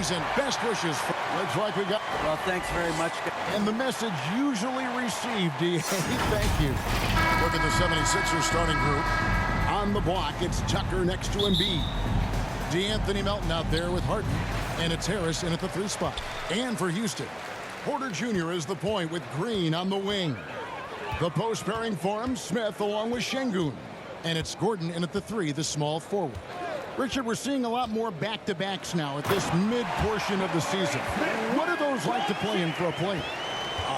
Greetings and best wishes. Looks like we got... Well, thanks very much. And the message usually received, DA. Thank you. Look at the 76ers starting group. On the block, it's Tucker next to Embiid. DeAnthony Melton out there with Harden. And it's Harris in at the 3 spot. And for Houston, Porter Jr. is the point with Green on the wing. The post pairing for him, Smith along with Şengün. And it's Gordon in at the 3, the small forward. Richard, we're seeing a lot more back-to-backs now at this mid-portion of the season. What are those like to play in for a player?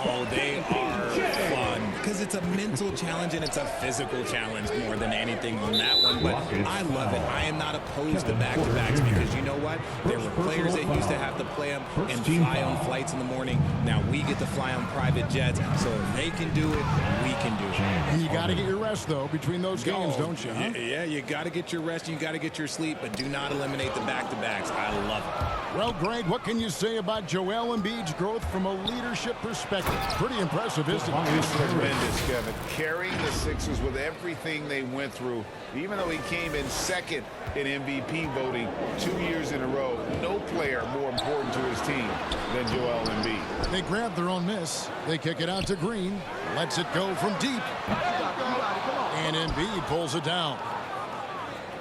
Oh, they are fun because it's a mental challenge and it's a physical challenge more than anything on that one. But I love it. I am not opposed to back-to-backs because you know what? There were players that used to have to play them and fly on flights in the morning. Now we get to fly on private jets. So if they can do it, we can do it. And you got to get your rest, though, between those games, don't you? Huh? Yeah, you got to get your rest. You got to get your sleep, but do not eliminate the back-to-backs. I love it. Well, Greg, what can you say about Joel Embiid's growth from a leadership perspective? Pretty impressive, isn't it? It's tremendous, Kevin. Carrying the Sixers with everything they went through, even though he came in second in MVP voting 2 years in a row, no player more important to his team than Joel Embiid. They grab their own miss. They kick it out to Green. Lets it go from deep. And Embiid pulls it down.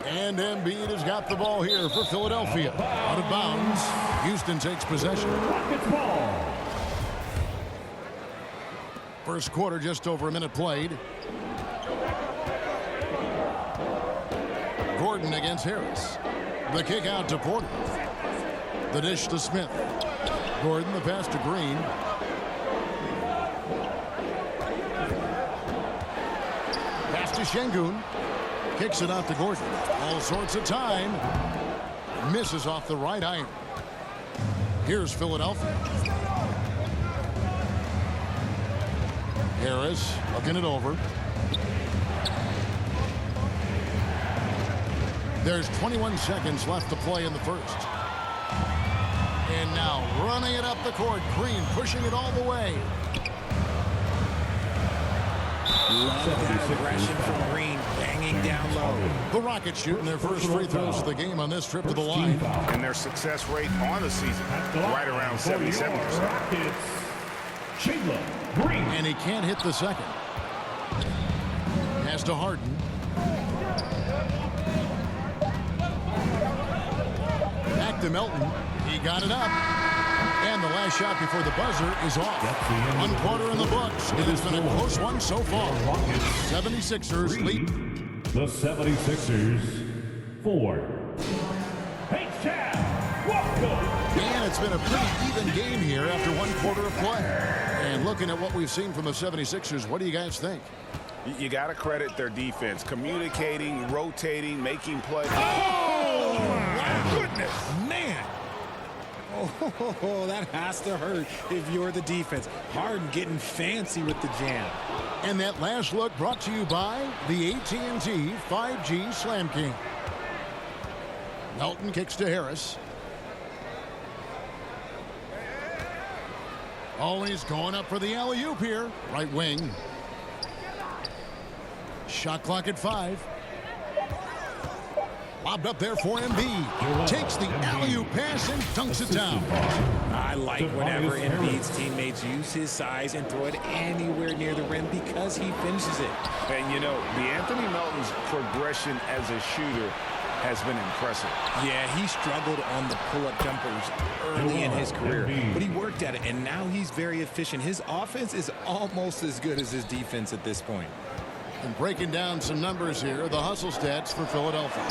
And Embiid has got the ball here for Philadelphia. Out of bounds. Houston takes possession. First quarter, just over a minute played. Gordon against Harris. The kick out to Porter. The dish to Smith. Gordon, the pass to Green. Pass to Şengün. Kicks it out to Gordon. All sorts of time. Misses off the right iron. Here's Philadelphia. Harris looking it over. There's 21 seconds left to play in the first. And now running it up the court. Green pushing it all the way. Love that aggression from Green, banging down low. The Rockets shooting their first free throws of the game on this trip to the line. And their success rate on the season, right around 77%. And he can't hit the second. Pass to Harden. Back to Melton. He got it up. And the last shot before the buzzer is off. 1 quarter in the books. It has been a close one so far. 76ers lead. The 76ers 4. And it's been a pretty even game here after 1 quarter of play. And looking at what we've seen from the 76ers, what do you guys think? You got to credit their defense. Communicating, rotating, making plays. Oh, my goodness, man. Oh, that has to hurt if you're the defense. Harden getting fancy with the jam. And that last look brought to you by the AT&T 5G Slam King. Melton kicks to Harris. Oh, he's going up for the alley-oop here. Right wing. Shot clock at 5. Lobbed up there for Embiid. Takes the alley-oop pass and dunks it down. I like whenever Embiid's teammates use his size and throw it anywhere near the rim because he finishes it. And, you know, DeAnthony Melton's progression as a shooter has been impressive. Yeah, he struggled on the pull-up jumpers early in his career, but he worked at it, and now he's very efficient. His offense is almost as good as his defense at this point. And breaking down some numbers here, the hustle stats for Philadelphia.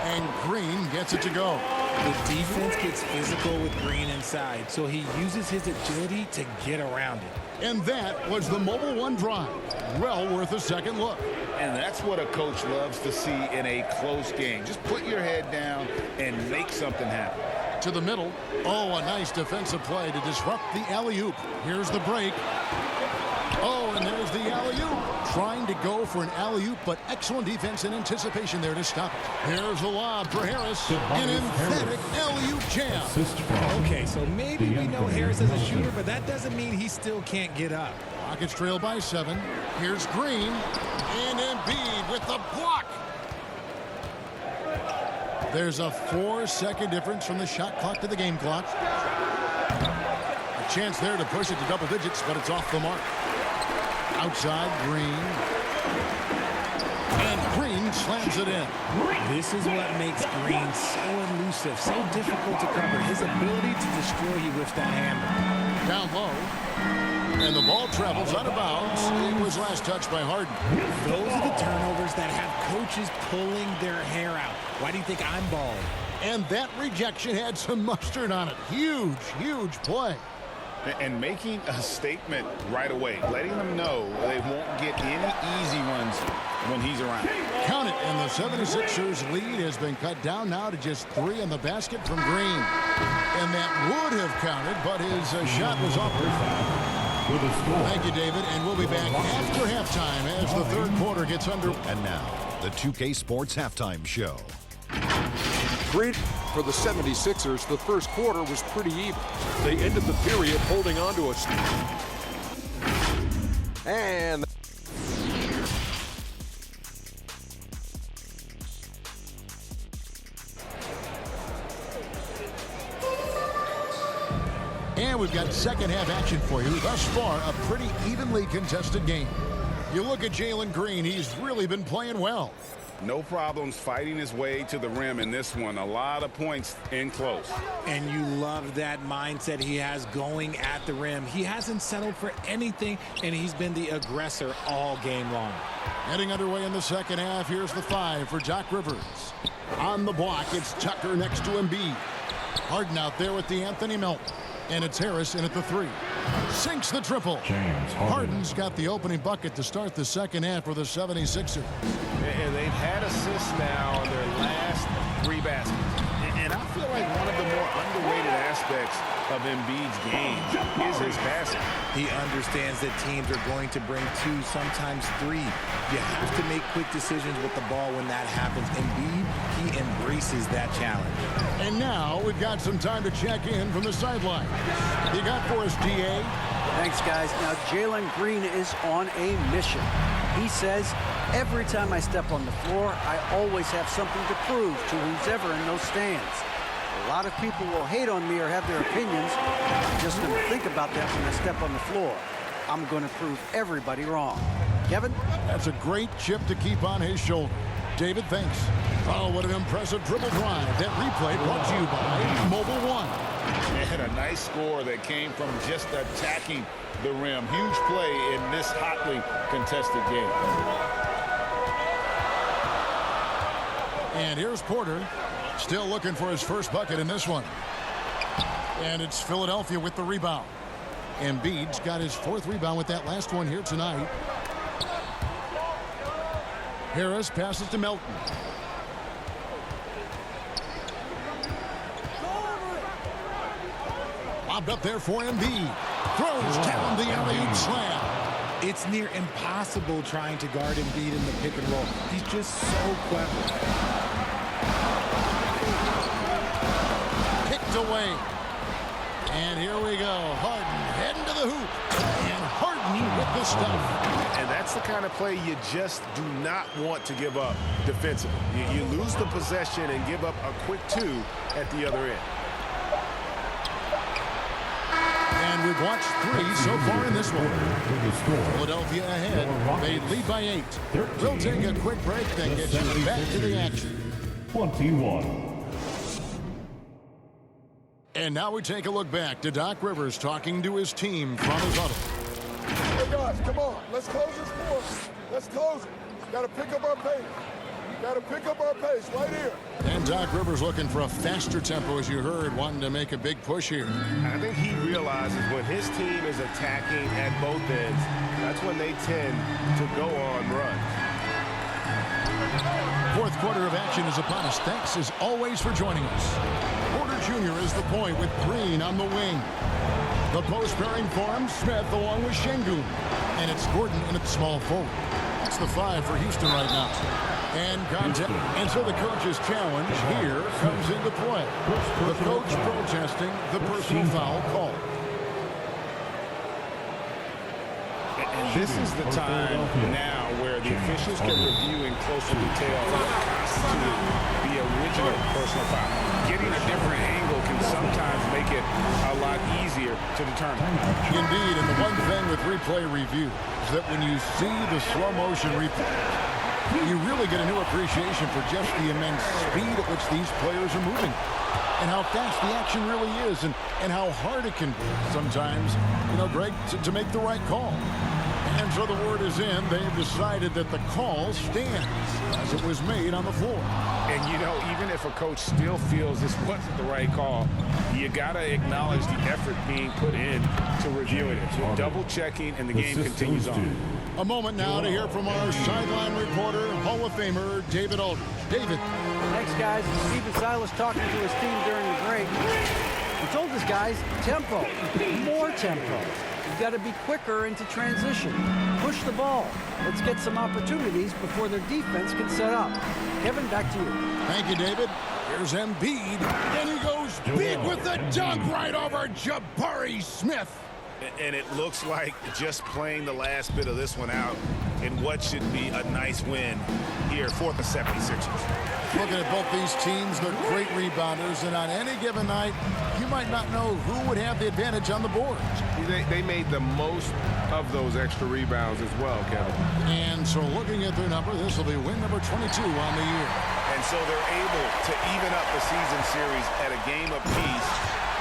And Green gets it to go. The defense gets physical with Green inside, so he uses his agility to get around it. And that was the Mobile One drive. Well worth a second look. And that's what a coach loves to see in a close game. Just put your head down and make something happen. To the middle. Oh, a nice defensive play to disrupt the alley-oop. Here's the break. Oh, and there's the alley-oop. Trying to go for an alley-oop, but excellent defense and anticipation there to stop it. Here's the lob for Harris. An emphatic alley-oop jam. Okay, so maybe we know Harris is a shooter, but that doesn't mean he still can't get up. Rockets trail by 7. Here's Green. And Embiid with the block. There's a 4-second difference from the shot clock to the game clock. A chance there to push it to double digits, but it's off the mark. Outside, Green. And Green slams it in. This is what makes Green so elusive, so difficult to cover. His ability to destroy you with that hammer. Down low. And the ball travels out of bounds. It was last touched by Harden. Those are the turnovers that have coaches pulling their hair out. Why do you think I'm bald? And that rejection had some mustard on it. Huge, huge play. And making a statement right away, letting them know they won't get any easy ones when he's around. Count it, and the 76ers lead has been cut down now to just 3 in the basket from Green. And that would have counted, but his shot was off. Thank you, David, and we'll be back after halftime as the third quarter gets under. And now, the 2K Sports Halftime Show. Great for the 76ers. The first quarter was pretty even. They ended the period holding on to us. And we've got second half action for you. Thus far, a pretty evenly contested game. You look at Jalen Green, he's really been playing well. No problems fighting his way to the rim in this one. A lot of points in close. And you love that mindset he has going at the rim. He hasn't settled for anything, and he's been the aggressor all game long. Heading underway in the second half, here's the 5 for Doc Rivers. On the block, it's Tucker next to Embiid. Harden out there with Anthony Melton. And it's Harris in at the 3. Sinks the triple. James Harden. Harden's got the opening bucket to start the second half for the 76ers. And they've had assists now on their last 3 baskets. And I feel like one of the more underrated aspects of Embiid's game is his passing. He understands that teams are going to bring 2, sometimes 3. You have to make quick decisions with the ball when that happens. Embiid, he embraces that challenge. And now we've got some time to check in from the sideline. You got for us, DA? Thanks, guys. Now, Jalen Green is on a mission. He says, every time I step on the floor, I always have something to prove to who's ever in those stands. A lot of people will hate on me or have their opinions. I'm just going to think about that when I step on the floor. I'm going to prove everybody wrong. Kevin? That's a great chip to keep on his shoulder. David, thanks. Oh, what an impressive dribble drive. That replay brought to you by Mobile One. And a nice score that came from just attacking the rim. Huge play in this hotly contested game. And here's Porter, still looking for his first bucket in this one. And it's Philadelphia with the rebound. Embiid's got his 4th rebound with that last one here tonight. Harris passes to Melton. Lobbed up there for Embiid. Throws down the alley-oop slam. It's near impossible trying to guard Embiid in the pick and roll. He's just so clever. Kicked away. And here we go. Harden heading to the hoop. And Harden with the stuff. And that's the kind of play you just do not want to give up defensively. You lose the possession and give up a quick 2 at the other end. And we've watched 3 so far in this one. Philadelphia ahead. They lead by 8. We'll take a quick break, then get you back to the action. 21. And now we take a look back to Doc Rivers talking to his team from his huddle. Hey guys, come on. Let's close this score. Let's close it. Got to pick up our pace. Got to pick up our pace right here. And Doc Rivers looking for a faster tempo, as you heard, wanting to make a big push here. I think he realizes when his team is attacking at both ends, that's when they tend to go on runs. 4th quarter of action is upon us. Thanks, as always, for joining us. Porter Jr. is the point with Green on the wing. The post pairing for him, Smith along with Şengün. And it's Gordon in at small forward. That's the 5 for Houston right now. And contact. And so the coach's challenge here comes into play. The coach protesting the personal foul call. And this is the time now where the officials can review in closer detail what constituted be a intentional personal foul. Getting a different angle can sometimes make it a lot easier to determine. Indeed, and the one thing with replay review is that when you see the slow motion replay, you really get a new appreciation for just the immense speed at which these players are moving and how fast the action really is and how hard it can be sometimes, Greg, to make the right call. And so the word is in. They've decided that the call stands as it was made on the floor. And, even if a coach still feels this wasn't the right call, you got to acknowledge the effort being put in to reviewing it. So double-checking, and the game continues on. A moment now to hear from our sideline reporter, Hall of Famer David Aldridge. David. Thanks, guys. Stephen Silas talking to his team during the break. He told his guys, tempo, more tempo. You've got to be quicker into transition. Push the ball. Let's get some opportunities before their defense can set up. Kevin, back to you. Thank you, David. Here's Embiid. And he goes big with the dunk right over Jabari Smith. And it looks like just playing the last bit of this one out in what should be a nice win here for the 76ers. Looking at both these teams, they're great rebounders, and on any given night, you might not know who would have the advantage on the boards. They made the most of those extra rebounds as well, Kevin. And so looking at their number, this will be win number 22 on the year. And so they're able to even up the season series at a game apiece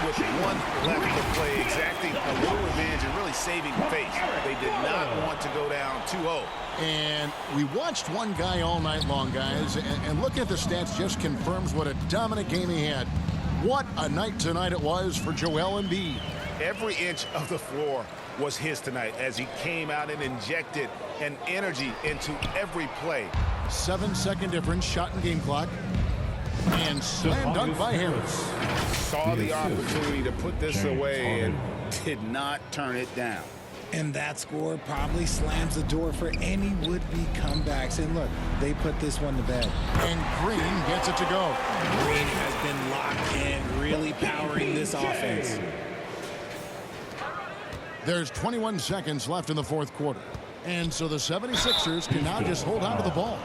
with one left to play, exacting a little revenge and really saving face. They did not want to go down 2-0. And we watched one guy all night long, guys, and looking at the stats just confirms what a dominant game he had. What a night tonight it was for Joel Embiid. Every inch of the floor was his tonight as he came out and injected an energy into every play. 7-second difference, shot and game clock. And slam dunk by Harris. Saw the opportunity to put this away and did not turn it down. And that score probably slams the door for any would-be comebacks. And look, they put this one to bed. And Green gets it to go. Green has been locked in, really powering this offense. There's 21 seconds left in the fourth quarter. And so the 76ers can now just hold on to the ball.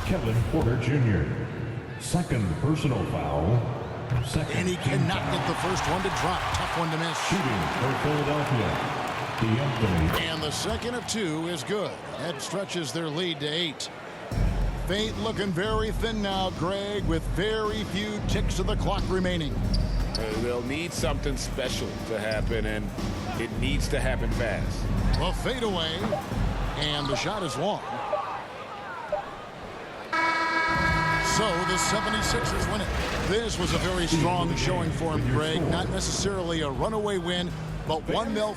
Kevin Porter Jr. Second personal foul. And he cannot get the first one to drop. Tough one to miss. Shooting for Philadelphia. DeAnthony. And the second of two is good. That stretches their lead to 8. Fate looking very thin now, Greg, with very few ticks of the clock remaining. They'll need something special to happen, and it needs to happen fast. The fadeaway, and the shot is long. So the 76ers win it. This was a very strong showing for him, Greg. Not necessarily a runaway win, but one they'll